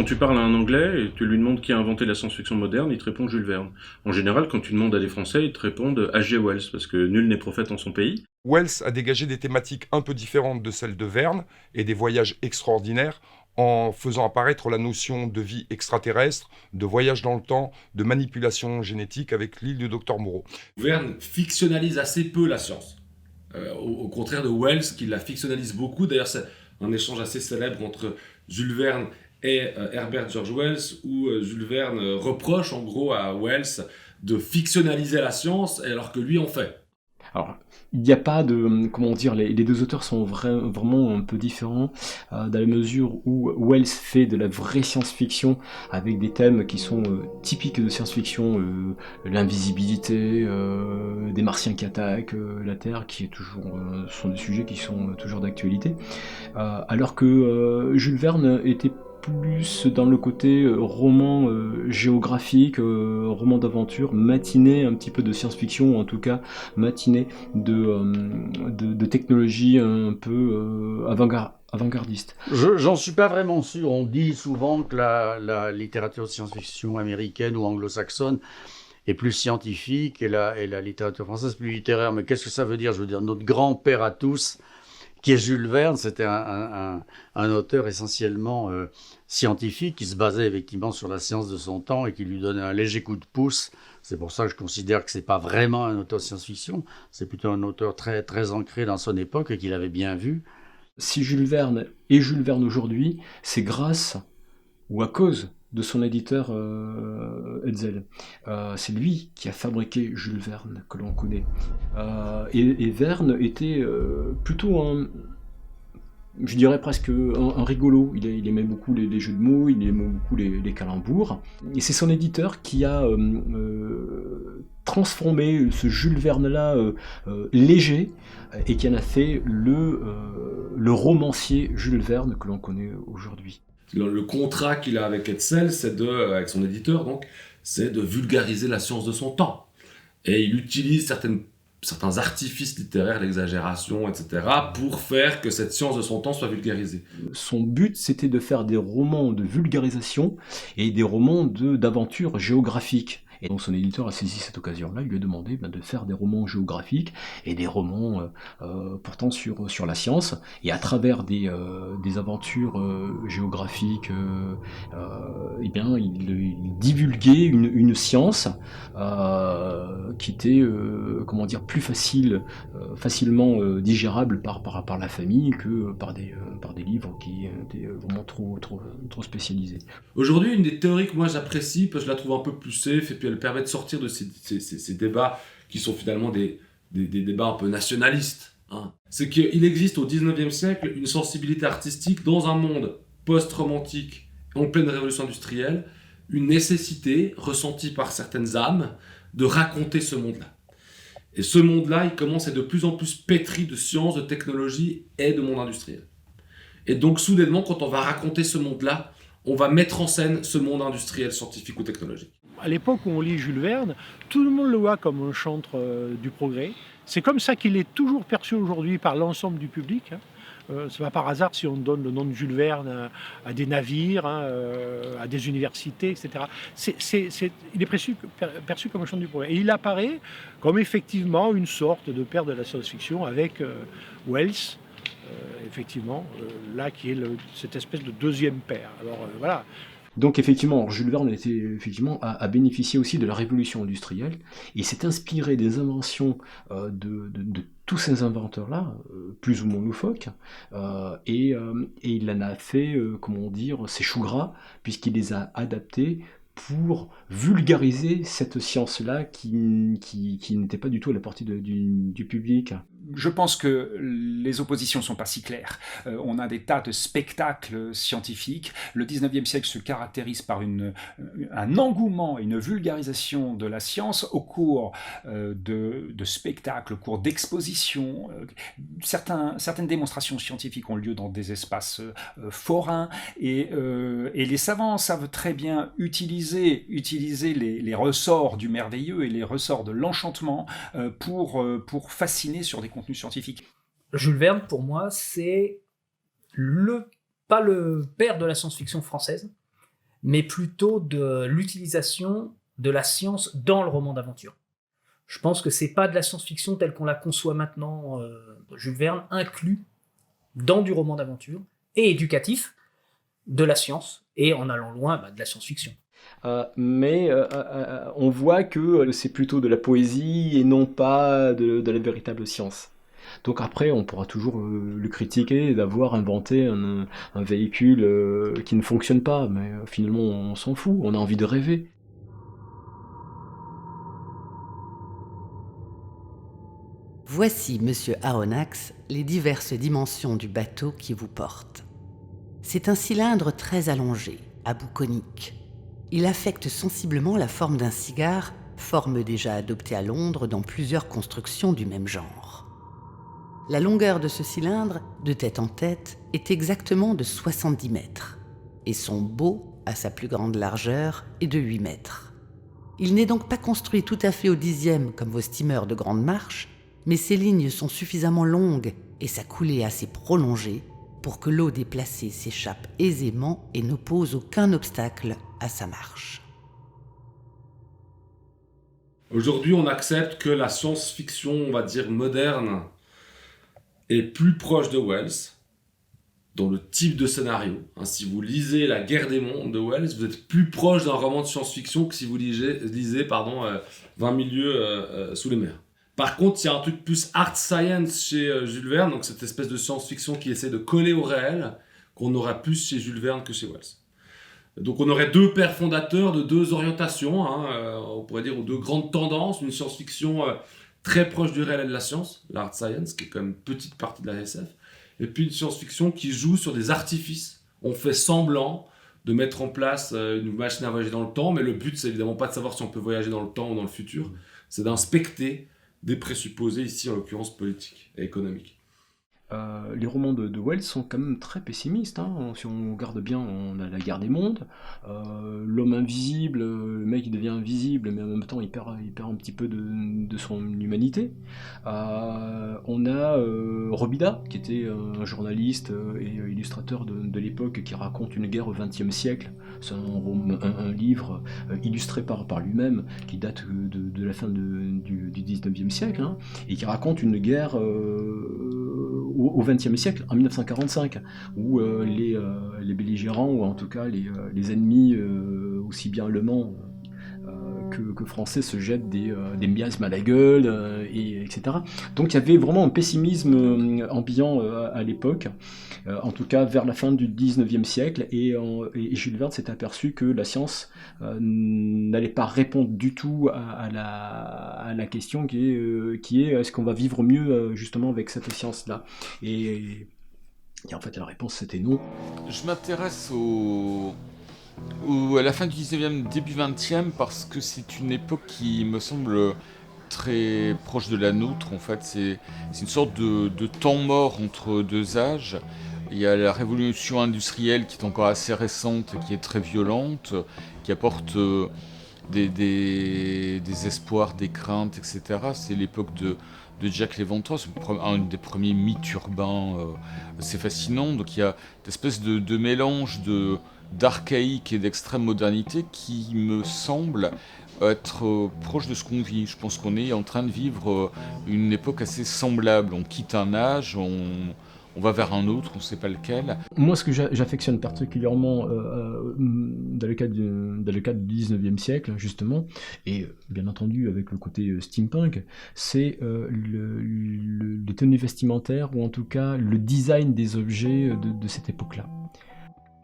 Quand tu parles à un Anglais et tu lui demandes qui a inventé la science-fiction moderne, il te répond Jules Verne. En général, quand tu demandes à des Français, ils te répondent H.G. Wells, parce que nul n'est prophète en son pays. Wells a dégagé des thématiques un peu différentes de celles de Verne et des voyages extraordinaires en faisant apparaître la notion de vie extraterrestre, de voyage dans le temps, de manipulation génétique avec l'île du Docteur Moreau. Verne fictionnalise assez peu la science. Au contraire de Wells, qui la fictionnalise beaucoup. D'ailleurs, c'est un échange assez célèbre entre Jules Verne et Herbert George Wells, où Jules Verne reproche en gros à Wells de fictionnaliser la science, alors que lui en fait. Alors, il n'y a pas de, comment dire, les deux auteurs sont vraiment un peu différents, dans la mesure où Wells fait de la vraie science-fiction avec des thèmes qui sont typiques de science-fiction, l'invisibilité, des martiens qui attaquent la Terre, qui est toujours, sont des sujets qui sont toujours d'actualité, alors que Jules Verne était plus dans le côté roman géographique, roman d'aventure, matinée un petit peu de science-fiction, ou en tout cas matinée de technologie un peu avant-gardiste. J'en suis pas vraiment sûr. On dit souvent que la littérature de science-fiction américaine ou anglo-saxonne est plus scientifique et la littérature française plus littéraire. Mais qu'est-ce que ça veut dire? Je veux dire, notre grand-père à tous, qui est Jules Verne, c'était un auteur essentiellement scientifique qui se basait effectivement sur la science de son temps et qui lui donnait un léger coup de pouce. C'est pour ça que je considère que c'est pas vraiment un auteur de science-fiction, c'est plutôt un auteur très, très ancré dans son époque et qu'il avait bien vu. Si Jules Verne est Jules Verne aujourd'hui, c'est grâce ou à cause de son éditeur Hetzel. C'est lui qui a fabriqué Jules Verne, que l'on connaît. Et Verne était plutôt je dirais presque un rigolo. Il aimait beaucoup les jeux de mots, il aimait beaucoup les calembours. Et c'est son éditeur qui a transformé ce Jules Verne-là léger et qui en a fait le romancier Jules Verne que l'on connaît aujourd'hui. Le contrat qu'il a avec Hetzel, avec son éditeur, donc, c'est de vulgariser la science de son temps. Et il utilise certains artifices littéraires, l'exagération, etc., pour faire que cette science de son temps soit vulgarisée. Son but, c'était de faire des romans de vulgarisation et des romans d'aventure géographique. Et donc son éditeur a saisi cette occasion-là, il lui a demandé de faire des romans géographiques et des romans portant sur la science. Et à travers des aventures géographiques, eh bien, il divulguait une science qui était comment dire, plus facilement digérable par la famille que par des livres qui étaient vraiment trop spécialisés. Aujourd'hui, une des théories que moi j'apprécie, parce que je la trouve un peu plus safe, et puis elle permet de sortir de ces débats qui sont finalement des débats un peu nationalistes. Hein. C'est qu'il existe au 19e siècle une sensibilité artistique dans un monde post-romantique, en pleine révolution industrielle, une nécessité ressentie par certaines âmes de raconter ce monde-là. Et ce monde-là, il commence à être de plus en plus pétri de sciences, de technologie et de monde industriel. Et donc, soudainement, quand on va raconter ce monde-là, on va mettre en scène ce monde industriel, scientifique ou technologique. À l'époque où on lit Jules Verne, tout le monde le voit comme un chantre du progrès. C'est comme ça qu'il est toujours perçu aujourd'hui par l'ensemble du public. C'est pas par hasard si on donne le nom de Jules Verne à des navires, à des universités, etc. Il est perçu comme un chantre du progrès. Et il apparaît comme effectivement une sorte de père de la science-fiction avec Wells, effectivement, là qui est cette espèce de deuxième père. Alors voilà. Donc effectivement, Jules Verne a bénéficié aussi de la révolution industrielle et s'est inspiré des inventions de tous ces inventeurs-là, plus ou moins loufoques, et il en a fait, comment dire, ses choux gras, puisqu'il les a adaptés pour vulgariser cette science-là qui n'était pas du tout à la portée du public. Je pense que les oppositions ne sont pas si claires. On a des tas de spectacles scientifiques. Le 19e siècle se caractérise par un engouement, une vulgarisation de la science au cours de spectacles, au cours d'expositions. Certaines démonstrations scientifiques ont lieu dans des espaces forains et les savants savent très bien utiliser les ressorts du merveilleux et les ressorts de l'enchantement pour fasciner sur des contenus scientifiques. Jules Verne, pour moi, c'est pas le père de la science-fiction française, mais plutôt de l'utilisation de la science dans le roman d'aventure. Je pense que c'est pas de la science-fiction telle qu'on la conçoit maintenant. Jules Verne inclut dans du roman d'aventure et éducatif de la science, et en allant loin, de la science-fiction. Mais on voit que c'est plutôt de la poésie et non pas de la véritable science. Donc après, on pourra toujours le critiquer d'avoir inventé un véhicule qui ne fonctionne pas, mais finalement on s'en fout, on a envie de rêver. Voici, monsieur Aronnax, les diverses dimensions du bateau qui vous porte. C'est un cylindre très allongé, à bout conique. Il affecte sensiblement la forme d'un cigare, forme déjà adoptée à Londres dans plusieurs constructions du même genre. La longueur de ce cylindre, de tête en tête, est exactement de 70 mètres, et son bot, à sa plus grande largeur, est de 8 mètres. Il n'est donc pas construit tout à fait au 10e comme vos steamers de grande marche, mais ses lignes sont suffisamment longues et sa coulée assez prolongée pour que l'eau déplacée s'échappe aisément et n'oppose aucun obstacle à sa marche. Aujourd'hui, on accepte que la science-fiction, on va dire moderne, est plus proche de Wells dans le type de scénario. Si vous lisez La Guerre des mondes de Wells, vous êtes plus proche d'un roman de science-fiction que si vous lisez 20 000 lieues sous les mers. Par contre, il y a un truc plus art science chez Jules Verne, donc cette espèce de science-fiction qui essaie de coller au réel, qu'on aura plus chez Jules Verne que chez Wells. Donc on aurait deux pères fondateurs de deux orientations, on pourrait dire, ou deux grandes tendances, une science-fiction très proche du réel et de la science, l'art science, qui est quand même une petite partie de la SF, et puis une science-fiction qui joue sur des artifices. On fait semblant de mettre en place une machine à voyager dans le temps, mais le but, c'est évidemment pas de savoir si on peut voyager dans le temps ou dans le futur, c'est d'inspecter des présupposés, ici en l'occurrence politiques et économiques. Les romans de Wells sont quand même très pessimistes. Si on regarde bien, on a La Guerre des mondes, l'homme invisible, le mec qui devient invisible, mais en même temps il perd un petit peu de son humanité. On a Robida, qui était un journaliste et illustrateur de l'époque, qui raconte une guerre au XXe siècle. C'est un livre illustré par lui-même, qui date de la fin du XIXe siècle, et qui raconte une guerre au XXe siècle, en 1945, où les belligérants, ou en tout cas les ennemis, aussi bien allemands que français, se jettent des miasmes à la gueule, etc. Donc il y avait vraiment un pessimisme ambiant à l'époque, en tout cas vers la fin du XIXe siècle, et Jules Verne s'est aperçu que la science n'allait pas répondre du tout à la question qui est est-ce qu'on va vivre mieux justement avec cette science-là, et en fait la réponse c'était non. Je m'intéresse à la fin du 19e, début 20e, parce que c'est une époque qui me semble très proche de la nôtre. En fait, c'est une sorte de temps mort entre deux âges. Il y a la révolution industrielle qui est encore assez récente, qui est très violente, qui apporte des espoirs, des craintes, etc. C'est l'époque de Jacques Léventreur, c'est un des premiers mythes urbains, c'est fascinant. Donc il y a une espèce de mélange d'archaïque et d'extrême modernité qui me semble être proche de ce qu'on vit. Je pense qu'on est en train de vivre une époque assez semblable. On quitte un âge, on va vers un autre, on ne sait pas lequel. Moi, ce que j'affectionne particulièrement dans le cadre du 19e siècle, justement, et bien entendu avec le côté steampunk, c'est les tenues vestimentaires, ou en tout cas le design des objets de cette époque-là.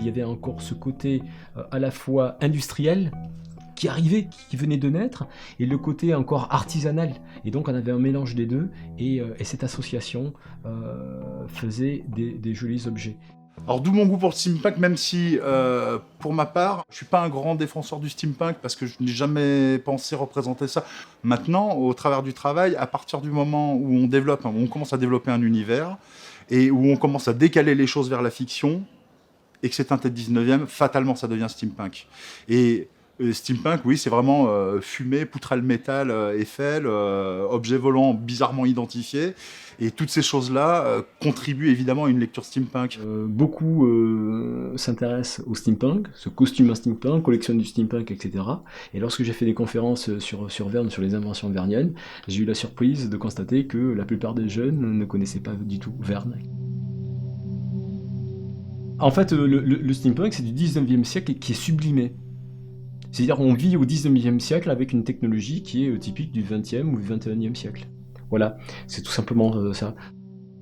Il y avait encore ce côté à la fois industriel, qui arrivait, qui venait de naître, et le côté encore artisanal. Et donc on avait un mélange des deux, et cette association faisait des jolis objets. Alors d'où mon goût pour le steampunk, même si pour ma part, je suis pas un grand défenseur du steampunk parce que je n'ai jamais pensé représenter ça. Maintenant, au travers du travail, à partir du moment où on commence à développer un univers et où on commence à décaler les choses vers la fiction, et que c'est un tête 19e, fatalement ça devient steampunk. Et Steampunk, oui, c'est vraiment fumée, poutrelle métal, Eiffel, objets volants bizarrement identifiés. Et toutes ces choses-là contribuent évidemment à une lecture steampunk. Beaucoup s'intéressent au steampunk, se costument à steampunk, collectionnent du steampunk, etc. Et lorsque j'ai fait des conférences sur Verne, sur les inventions verniennes, j'ai eu la surprise de constater que la plupart des jeunes ne connaissaient pas du tout Verne. En fait, le steampunk, c'est du 19e siècle qui est sublimé. C'est-à-dire qu'on vit au 19e siècle avec une technologie qui est typique du 20e ou du 21e siècle. Voilà, c'est tout simplement ça.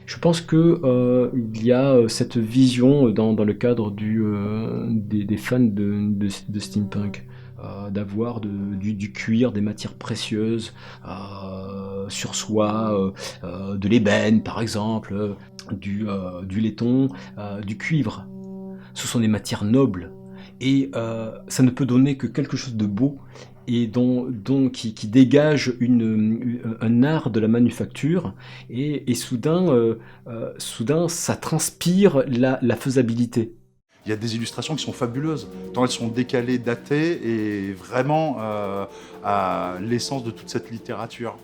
Je pense que il y a cette vision dans le cadre des fans de steampunk, d'avoir du cuir, des matières précieuses sur soi, de l'ébène par exemple, du laiton, du cuivre. Ce sont des matières nobles et ça ne peut donner que quelque chose de beau et qui dégage un art de la manufacture, et soudain ça transpire la faisabilité. Il y a des illustrations qui sont fabuleuses, tant elles sont décalées, datées, et vraiment à l'essence de toute cette littérature.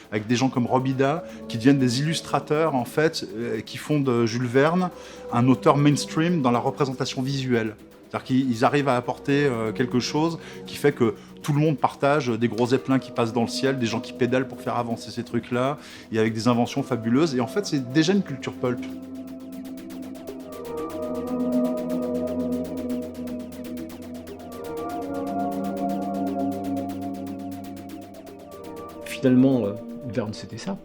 Avec des gens comme Robida, qui deviennent des illustrateurs, en fait, qui font de Jules Verne un auteur mainstream dans la représentation visuelle. C'est-à-dire qu'ils arrivent à apporter quelque chose qui fait que tout le monde partage des gros zeppelins qui passent dans le ciel, des gens qui pédalent pour faire avancer ces trucs-là, et avec des inventions fabuleuses. Et en fait, c'est déjà une culture pulp. Finalement, Verne, c'était ça.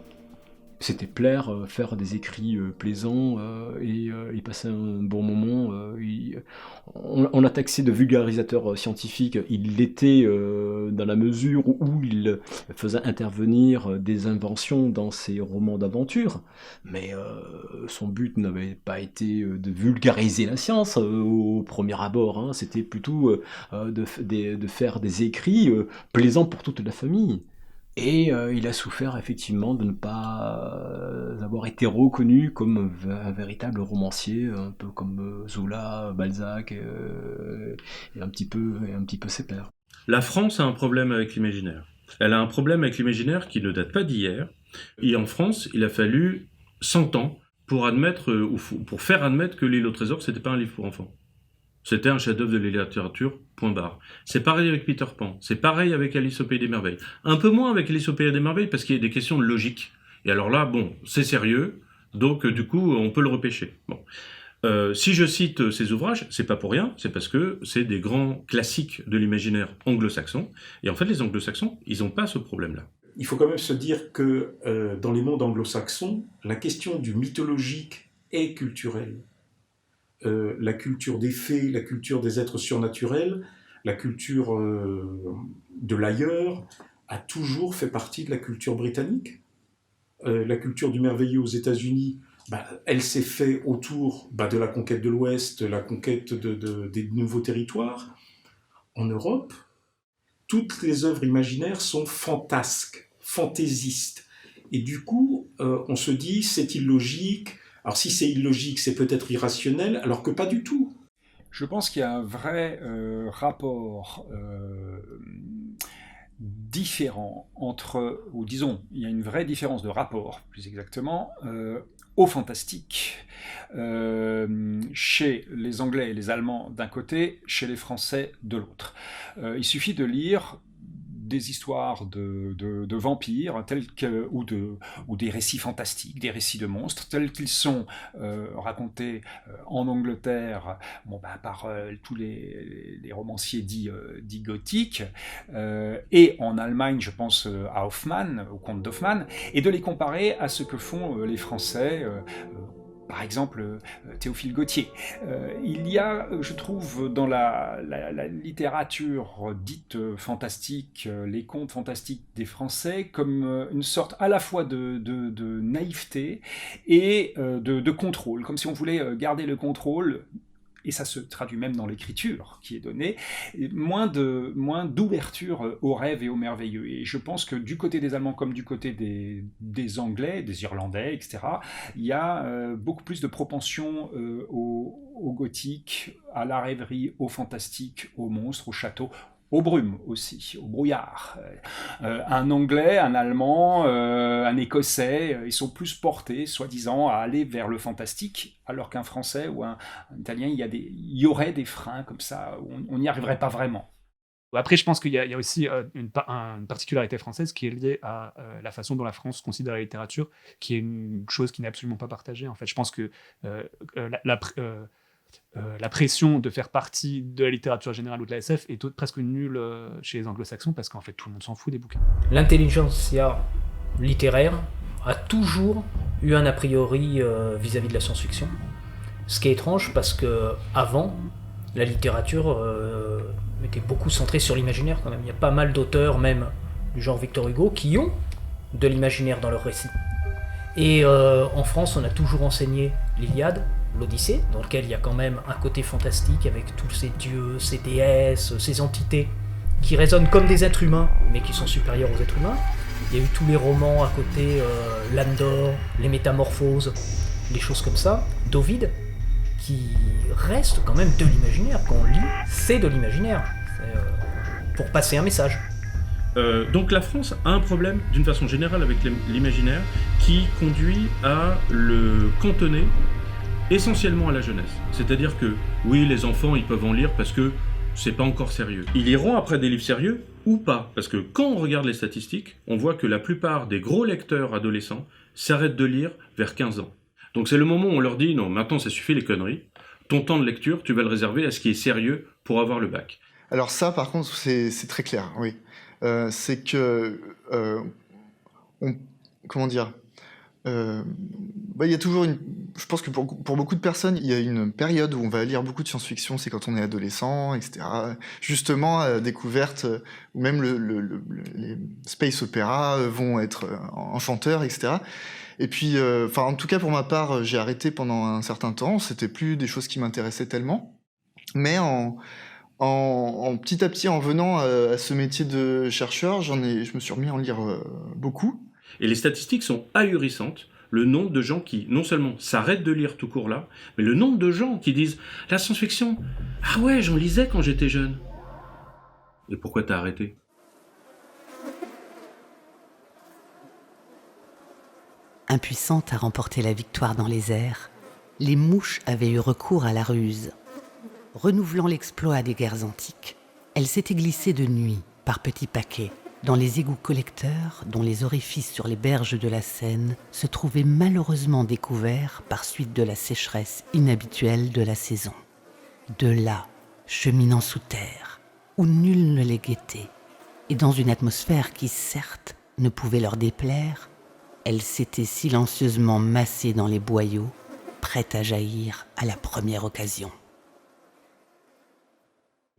C'était plaire, faire des écrits plaisants et passer un bon moment. On l'a taxé de vulgarisateur scientifique. Il l'était dans la mesure où il faisait intervenir des inventions dans ses romans d'aventure. Mais son but n'avait pas été de vulgariser la science au premier abord. Hein. C'était plutôt de faire des écrits plaisants pour toute la famille. Et il a souffert effectivement de ne pas avoir été reconnu comme un véritable romancier, un peu comme Zola, Balzac et un petit peu ses pairs. La France a un problème avec l'imaginaire. Elle a un problème avec l'imaginaire qui ne date pas d'hier. Et en France, il a fallu 100 ans pour faire admettre que L'Île au trésor, c'était pas un livre pour enfants. C'était un chef-d'œuvre de la littérature, point barre. C'est pareil avec Peter Pan, c'est pareil avec Alice au Pays des Merveilles. Un peu moins avec Alice au Pays des Merveilles parce qu'il y a des questions de logique. Et alors là, bon, c'est sérieux, donc du coup, on peut le repêcher. Bon. Si je cite ces ouvrages, c'est pas pour rien, c'est parce que c'est des grands classiques de l'imaginaire anglo-saxon. Et en fait, les anglo-saxons, ils n'ont pas ce problème-là. Il faut quand même se dire que dans les mondes anglo-saxons, la question du mythologique est culturelle. La culture des fées, la culture des êtres surnaturels, la culture de l'ailleurs a toujours fait partie de la culture britannique. La culture du merveilleux aux États-Unis, elle s'est faite autour de la conquête de l'Ouest, la conquête des nouveaux territoires. En Europe, toutes les œuvres imaginaires sont fantasques, fantaisistes. Et du coup, on se dit, c'est illogique. Alors si c'est illogique, c'est peut-être irrationnel, alors que pas du tout. Je pense qu'il y a un vrai rapport différent entre, ou disons, il y a une vraie différence de rapport, plus exactement, au fantastique. Chez les Anglais et les Allemands d'un côté, chez les Français de l'autre. Il suffit de lire des histoires de vampires ou des récits fantastiques, des récits de monstres, tels qu'ils sont racontés en Angleterre par tous les romanciers dits gothiques, et en Allemagne, je pense à Hoffmann, au comte d'Hoffmann, et de les comparer à ce que font les Français, par exemple Théophile Gautier. Il y a, je trouve, dans la littérature dite fantastique, les contes fantastiques des Français, comme une sorte à la fois de naïveté et de contrôle, comme si on voulait garder le contrôle. Et ça se traduit même dans l'écriture qui est donnée, moins d'ouverture au rêve et au merveilleux. Et je pense que du côté des Allemands comme du côté des Anglais, des Irlandais, etc., il y a beaucoup plus de propension au gothique, à la rêverie, au fantastique, au monstre, au château, aux brumes aussi, au brouillard. Un Anglais, un Allemand, un Écossais, ils sont plus portés, soi-disant, à aller vers le fantastique, alors qu'un Français ou un Italien, il y aurait des freins comme ça, où on n'y arriverait pas vraiment. Après, je pense qu'il y a aussi une particularité française qui est liée à la façon dont la France considère la littérature, qui est une chose qui n'est absolument pas partagée. En fait, je pense que la pression de faire partie de la littérature générale ou de la SF est presque nulle chez les anglo-saxons, parce qu'en fait, tout le monde s'en fout des bouquins. L'intelligentsia littéraire a toujours eu un a priori vis-à-vis de la science-fiction. Ce qui est étrange, parce que avant, la littérature était beaucoup centrée sur l'imaginaire quand même. Il y a pas mal d'auteurs, même du genre Victor Hugo, qui ont de l'imaginaire dans leurs récits. Et en France, on a toujours enseigné l'Iliade, l'Odyssée, dans lequel il y a quand même un côté fantastique avec tous ces dieux, ces déesses, ces entités qui résonnent comme des êtres humains, mais qui sont supérieurs aux êtres humains. Il y a eu tous les romans à côté, l'âme d'or, les métamorphoses, des choses comme ça, d'Ovide, qui reste quand même de l'imaginaire. Quand on lit, c'est de l'imaginaire, pour passer un message. Donc la France a un problème d'une façon générale avec l'imaginaire qui conduit à le cantonner essentiellement à la jeunesse. C'est-à-dire que oui, les enfants ils peuvent en lire parce que c'est pas encore sérieux. Ils liront après des livres sérieux ou pas, parce que quand on regarde les statistiques, on voit que la plupart des gros lecteurs adolescents s'arrêtent de lire vers 15 ans. Donc c'est le moment où on leur dit non, maintenant ça suffit les conneries. Ton temps de lecture, tu vas le réserver à ce qui est sérieux pour avoir le bac. Alors ça, par contre, c'est très clair, oui. C'est que, comment dire, il y a toujours je pense que pour beaucoup de personnes, il y a une période où on va lire beaucoup de science-fiction, c'est quand on est adolescent, etc. Justement, découverte, ou même les space opéra vont être enchanteurs, etc. Et puis, en tout cas pour ma part, j'ai arrêté pendant un certain temps. C'était plus des choses qui m'intéressaient tellement, mais en petit à petit, en venant à ce métier de chercheur, je me suis remis à en lire beaucoup. Et les statistiques sont ahurissantes. Le nombre de gens qui, non seulement s'arrêtent de lire tout court là, mais le nombre de gens qui disent « La science-fiction, ah ouais, j'en lisais quand j'étais jeune. » Et pourquoi t'as arrêté ? Impuissante à remporter la victoire dans les airs, les mouches avaient eu recours à la ruse. Renouvelant l'exploit des guerres antiques, elles s'étaient glissées de nuit, par petits paquets, dans les égouts collecteurs dont les orifices sur les berges de la Seine se trouvaient malheureusement découverts par suite de la sécheresse inhabituelle de la saison. De là, cheminant sous terre, où nul ne les guettait, et dans une atmosphère qui, certes, ne pouvait leur déplaire, elles s'étaient silencieusement massées dans les boyaux, prêtes à jaillir à la première occasion.